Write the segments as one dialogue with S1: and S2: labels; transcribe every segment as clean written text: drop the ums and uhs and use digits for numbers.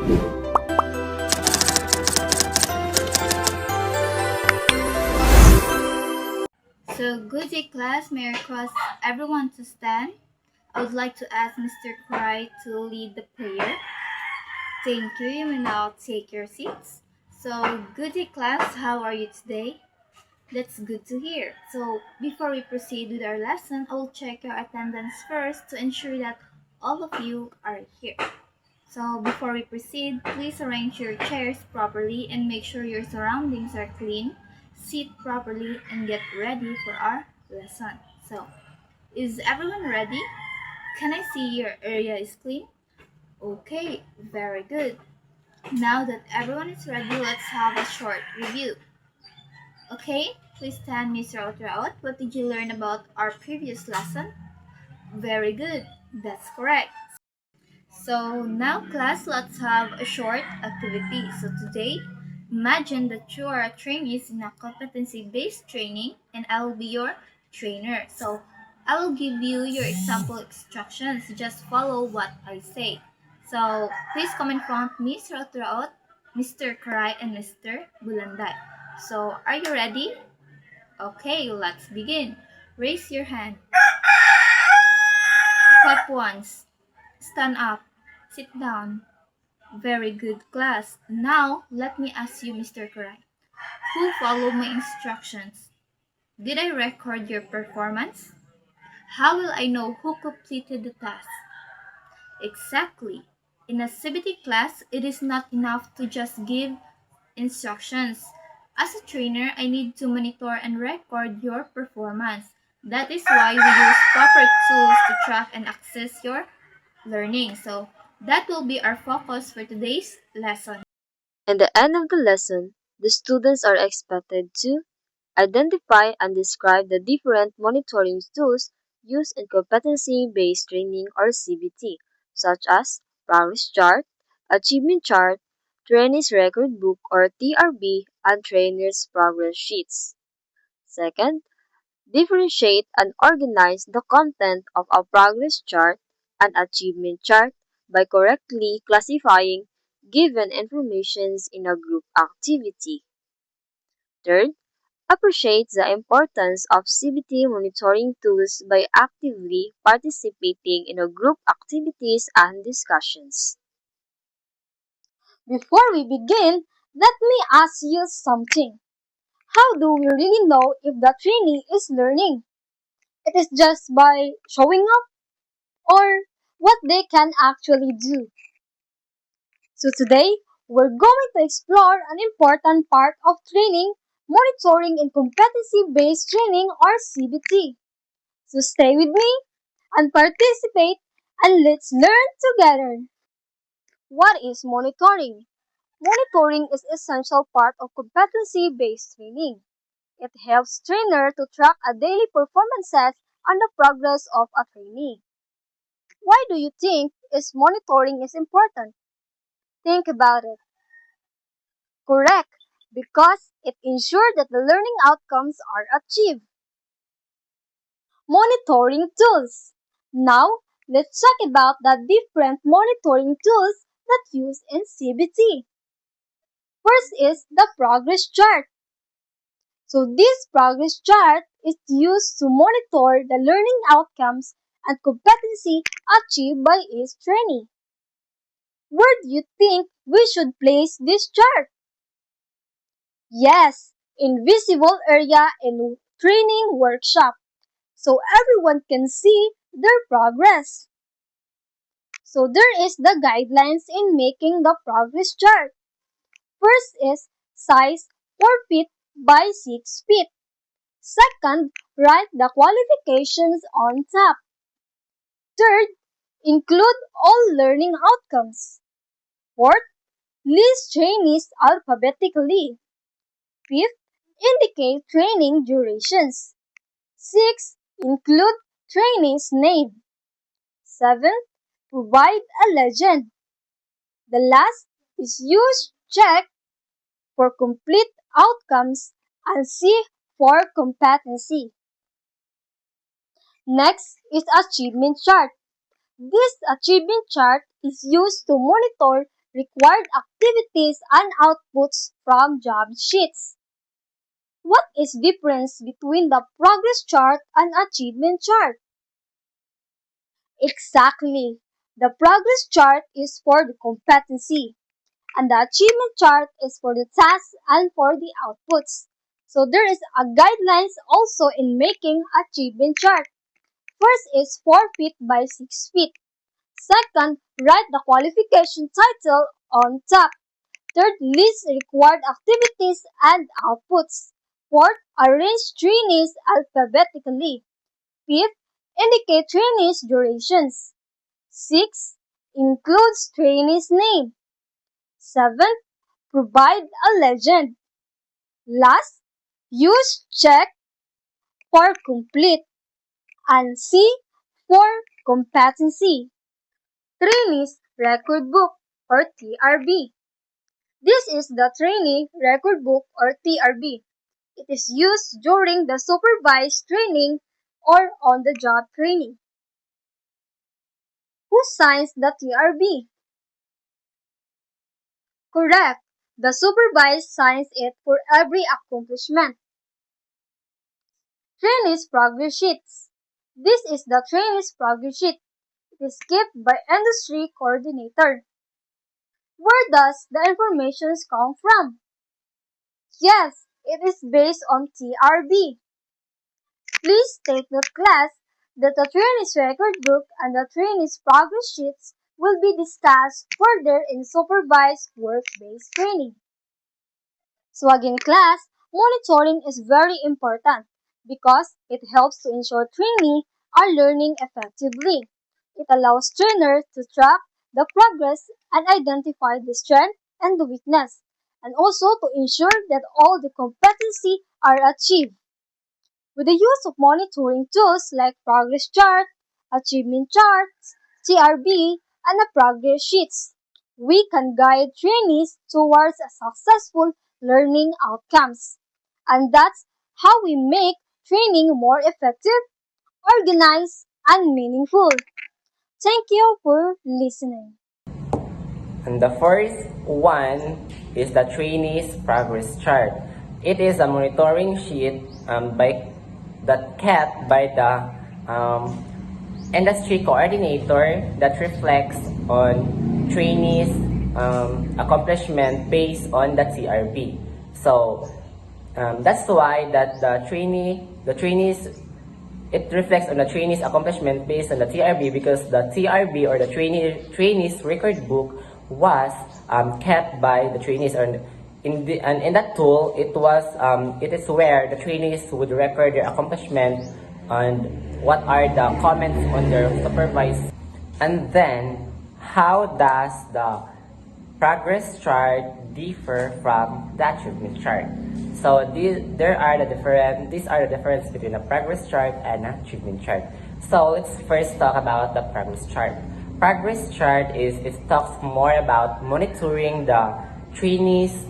S1: So, good day, class. May I request everyone to stand? I would like to ask Mr. Cry to lead the prayer. Thank you. You may now take your seats. So, good day, class. How are you today? That's good to hear. So, before we proceed with our lesson, I will check your attendance first to ensure that all of you are here. So, before we proceed, please arrange your chairs properly and make sure your surroundings are clean. Sit properly and get ready for our lesson. So, is everyone ready? Can I see your area is clean? Okay, very good. Now that everyone is ready, let's have a short review. Okay, please stand, Mr. Otraot. What did you learn about our previous lesson? Very good. That's correct. So now class, let's have a short activity. So today, imagine that you are a trainee in a competency-based training and I will be your trainer. So I will give you your example instructions. Just follow what I say. So please come in front, Ms. Rotraot, Mr. Karai, and Mr. Bulanday. So are you ready? Okay, let's begin. Raise your hand. Clap once. Stand up. Sit down. Very good, class. Now, let me ask you, Mr. Karai. Who followed my instructions? Did I record your performance? How will I know who completed the task? Exactly. In a CBT class, it is not enough to just give instructions. As a trainer, I need to monitor and record your performance. That is why we use proper tools to track and access your learning. So, that will be our focus for today's lesson.
S2: At the end of the lesson, the students are expected to identify and describe the different monitoring tools used in competency-based training or CBT, such as progress chart, achievement chart, trainees record book or TRB, and trainers progress sheets. Second, differentiate and organize the content of a progress chart and achievement chart by correctly classifying given informations in a group activity. Third, appreciate the importance of CBT monitoring tools by actively participating in a group activities and discussions.
S3: Before we begin, let me ask you something. How do we really know if the trainee is learning? It is just by showing up or what they can actually do. So today, we're going to explore an important part of training, monitoring in competency-based training or CBT. So stay with me and participate and let's learn together. What is monitoring? Monitoring is an essential part of competency-based training. It helps trainer to track a daily performances and the progress of a trainee. Why do you think is monitoring is important? Think about it. Correct, because it ensures that the learning outcomes are achieved. Monitoring tools. Now, let's talk about the different monitoring tools that use in CBT. First is the progress chart. So this progress chart is used to monitor the learning outcomes and competency achieved by each trainee. Where do you think we should place this chart? Yes, in visible area in training workshop, so everyone can see their progress. So there is the guidelines in making the progress chart. First is size 4 feet by 6 feet. Second, write the qualifications on top. Third, include all learning outcomes. Fourth, list trainees alphabetically. Fifth, indicate training durations. Sixth, include trainees' name. Seventh, provide a legend. The last is use check for complete outcomes and C for competency. Next is achievement chart. This achievement chart is used to monitor required activities and outputs from job sheets. What is difference between the progress chart and achievement chart? Exactly. The progress chart is for the competency and the achievement chart is for the tasks and for the outputs. So there is a guidelines also in making achievement chart. First is 4 feet by 6 feet. Second, write the qualification title on top. Third, list required activities and outputs. Fourth, arrange trainees alphabetically. Fifth, indicate trainees' durations. Sixth, includes trainees' name. Seventh, provide a legend. Last, use check for complete. And C for competency. Trainees Record Book or TRB. This is the Trainee Record Book or TRB. It is used during the supervised training or on-the-job training. Who signs the TRB? Correct. The supervisor signs it for every accomplishment. Trainees Progress Sheets. This is the Trainees Progress Sheet. It is kept by industry coordinator. Where does the information come from? Yes, it is based on TRB. Please take note, class, that the trainee's record book and the trainee's progress sheets will be discussed further in supervised work-based training. So again, class, monitoring is very important because it helps to ensure trainees are learning effectively. It allows trainers to track the progress and identify the strength and the weakness, and also to ensure that all the competency are achieved. With the use of monitoring tools like progress chart, achievement charts, TRB, and the progress sheets, we can guide trainees towards a successful learning outcomes. And that's how we make training more effective, organized, and meaningful. Thank you for listening.
S4: And the first one is the trainee's progress chart. It is a monitoring sheet that kept by the industry coordinator that reflects on trainees' accomplishment based on the TRB. So that's why that the trainees it reflects on the trainee's accomplishment based on the TRB because the TRB or the trainee's record book was kept by the trainees. And in that tool, it is where the trainees would record their accomplishment and what are the comments on their supervisor. And then, how does the progress chart differ from the achievement chart? So these are the difference between a progress chart and an achievement chart. So let's first talk about the progress chart. Progress chart it talks more about monitoring the trainees'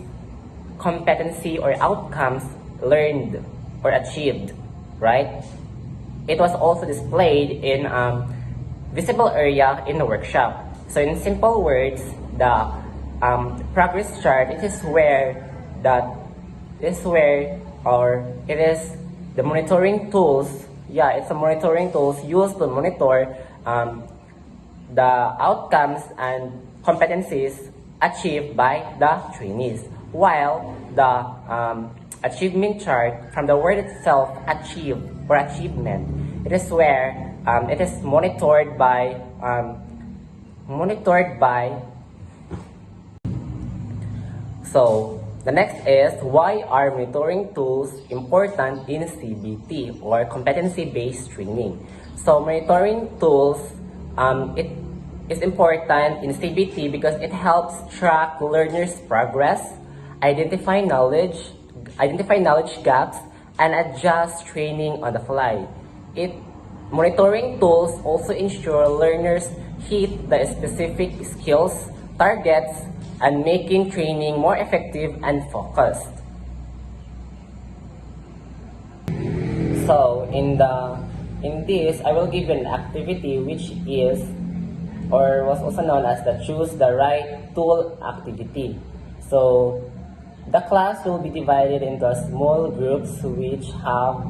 S4: competency or outcomes learned or achieved, right? It was also displayed in visible area in the workshop. So in simple words, the progress chart it is the monitoring tools. Yeah, it's a monitoring tools used to monitor the outcomes and competencies achieved by the trainees. While the achievement chart, from the word itself, achieve or achievement, it is where it is monitored by So the next is, why are monitoring tools important in CBT or competency-based training? So monitoring tools, it is important in CBT because it helps track learners' progress, identify knowledge gaps, and adjust training on the fly. Monitoring tools also ensure learners hit the specific skills, targets, and making training more effective and focused. So in this, I will give you an activity which is or was also known as the Choose the Right Tool activity. So the class will be divided into small groups which have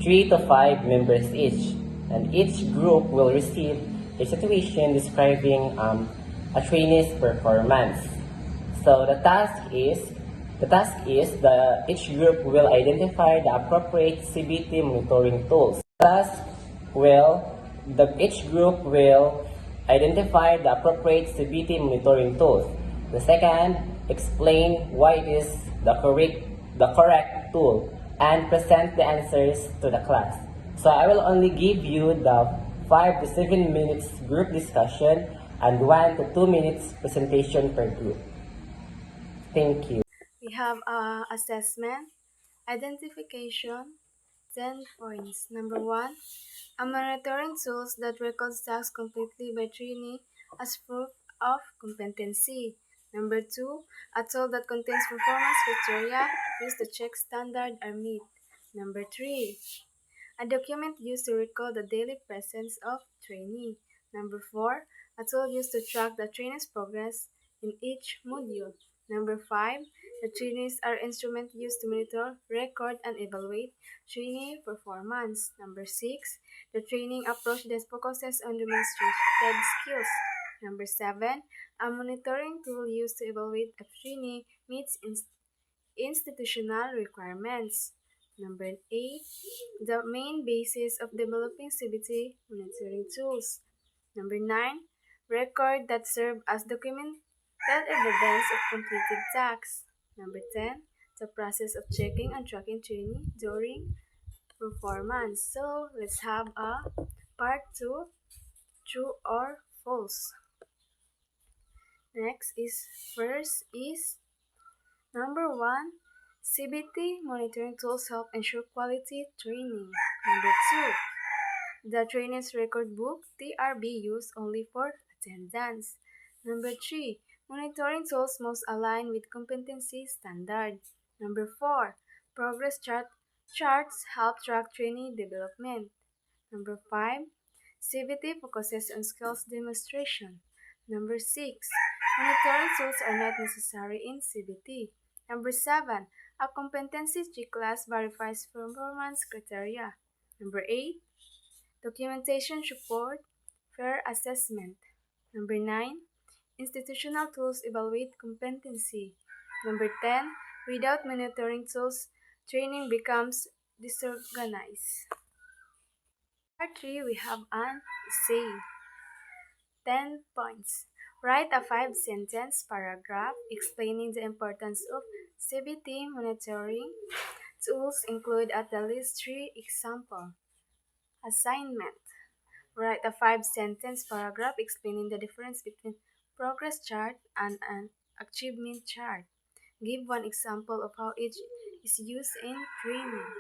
S4: 3 to 5 members each, and each group will receive a situation describing a trainee's performance. So the task is each group will identify the appropriate CBT monitoring tools. Will each group will identify the appropriate CBT monitoring tools. The second, explain why it is the correct tool and present the answers to the class. So I will only give you the 5 to 7 minutes group discussion and 1 to 2 minutes presentation per group. Thank you.
S5: We have assessment, identification, 10 points. Number 1, a monitoring tools that records tasks completely by trainee as proof of competency. Number 2, a tool that contains performance criteria used to check standard are met. Number 3, a document used to record the daily presence of trainee. Number 4, a tool used to track the trainee's progress in each module. Number 5, the trainees are instruments used to monitor, record, and evaluate trainee performance. Number 6, the training approach that focuses on demonstrated skills. Number 7, a monitoring tool used to evaluate if trainee meets institutional requirements. Number 8, the main basis of developing CBT monitoring tools. Number 9, record that serve as documented evidence of completed tasks. Number 10, the process of checking and tracking training during performance. So let's have a part 2, true or false. First is number 1, CBT monitoring tools help ensure quality training. Number 2, the trainee's record book TRB used only for attendance. Number 3, monitoring tools must align with competency standard. Number 4, charts help track trainee development. Number 5, CBT focuses on skills demonstration. Number 6, monitoring tools are not necessary in CBT. Number 7, a competency checklist verifies performance criteria. Number 8, documentation support fair assessment. Number 9, institutional tools evaluate competency. Number 10, without monitoring tools, training becomes disorganized. Part 3, we have an essay. 10 points. Write a 5-sentence paragraph explaining the importance of CBT monitoring. Tools include at the least 3 examples. Assignment. Write a 5-sentence paragraph explaining the difference between progress chart and an achievement chart. Give one example of how each is used in training.